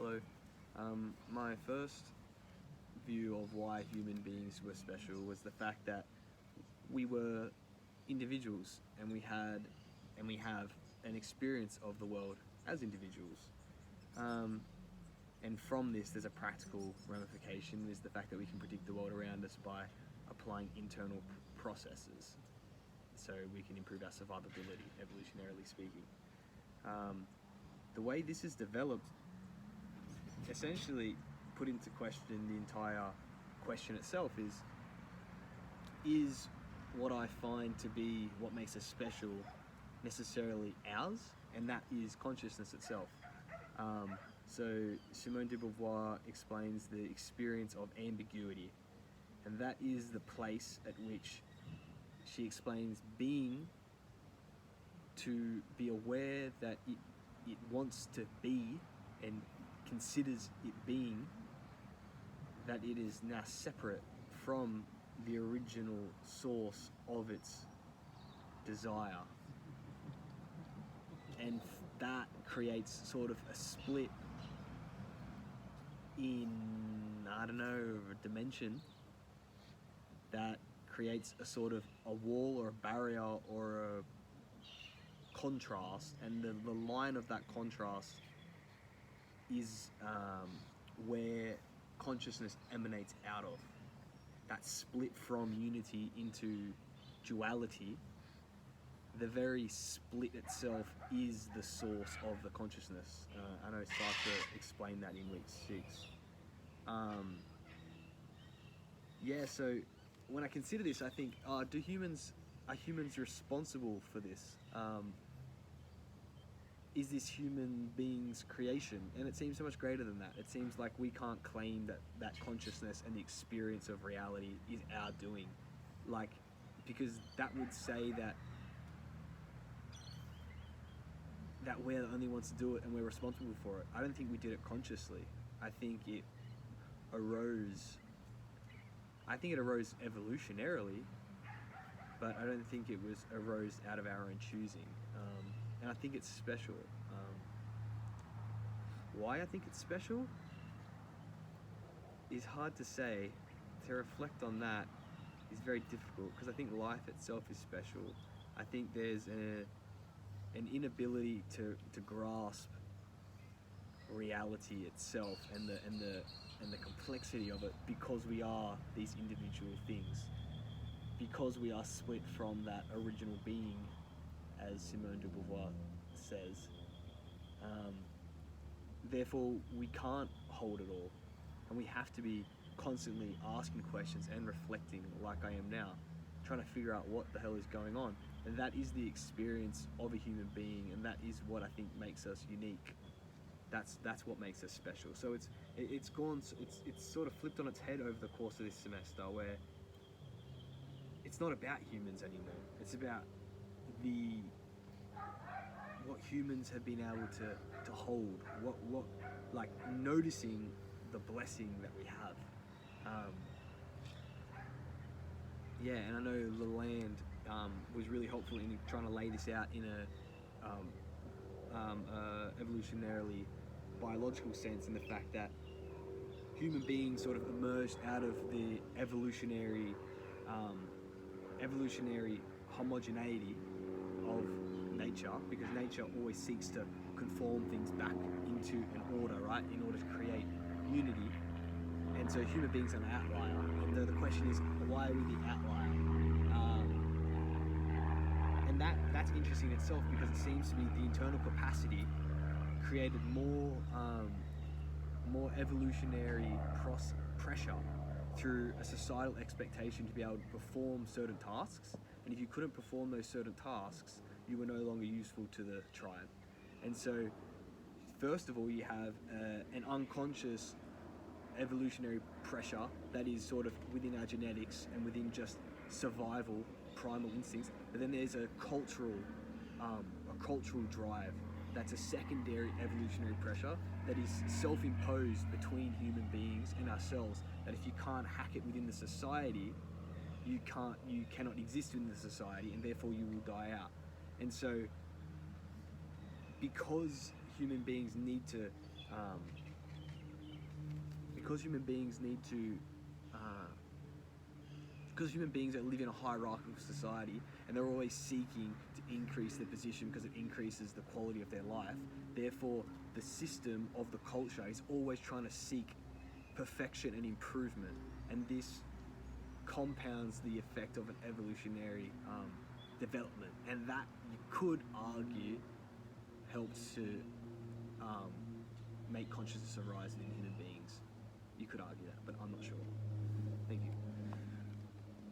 Hello. My first view of why human beings were special was the fact that we were individuals and we have an experience of the world as individuals. Um, and from this, there's a practical ramification, is the fact that we can predict the world around us by applying internal processes. So we can improve our survivability, evolutionarily speaking. Um, the way this is developed essentially put into question the entire question itself is what I find to be what makes us special necessarily ours, and that is consciousness itself. So Simone de Beauvoir explains the experience of ambiguity, and that is the place at which she explains being to be aware that it wants to be and considers it being, that it is now separate from the original source of its desire. And that creates sort of a split in, I don't know, a dimension that creates a sort of a wall or a barrier or a contrast, and the line of that contrast is where consciousness emanates out of. That split from unity into duality, the very split itself is the source of the consciousness. I know Sartre explained that in week 6. So when I consider this, I think, are humans responsible for this? Is this human being's creation? And it seems so much greater than that. It seems like we can't claim that consciousness and the experience of reality is our doing. Because that would say that we're the only ones to do it and we're responsible for it. I don't think we did it consciously. I think it arose evolutionarily, but I don't think it arose out of our own choosing. And I think it's special. Why I think it's special is hard to say. To reflect on that is very difficult, because I think life itself is special. I think there's an inability to grasp reality itself and the complexity of it, because we are these individual things, because we are split from that original being, as Simone de Beauvoir says. Therefore, we can't hold it all, and we have to be constantly asking questions and reflecting, like I am now, trying to figure out what the hell is going on. And that is the experience of a human being, and that is what I think makes us unique. That's what makes us special. So it's sort of flipped on its head over the course of this semester, where it's not about humans anymore. It's about what humans have been able to hold, what like noticing the blessing that we have. And I know Lalande was really helpful in trying to lay this out in a evolutionarily biological sense, in the fact that human beings sort of emerged out of the evolutionary homogeneity of nature, because nature always seeks to conform things back into an order, right, in order to create unity. And so human beings are an outlier, and the question is, why are we the outlier? And that's interesting in itself, because it seems to be the internal capacity created more evolutionary pressure through a societal expectation to be able to perform certain tasks. And if you couldn't perform those certain tasks, you were no longer useful to the tribe. And so, first of all, you have an unconscious evolutionary pressure that is sort of within our genetics and within just survival, primal instincts. But then there's a cultural drive that's a secondary evolutionary pressure that is self-imposed between human beings and ourselves, that if you can't hack it within the society, you cannot exist within the society, and therefore you will die out. And so, because human beings need to because human beings need to, because human beings are living in a hierarchical society and they're always seeking to increase their position because it increases the quality of their life. Therefore, the system of the culture is always trying to seek perfection and improvement, and this compounds the effect of an evolutionary development, and that you could argue helps to make consciousness arise in human beings. You could argue that, but I'm not sure. Thank you.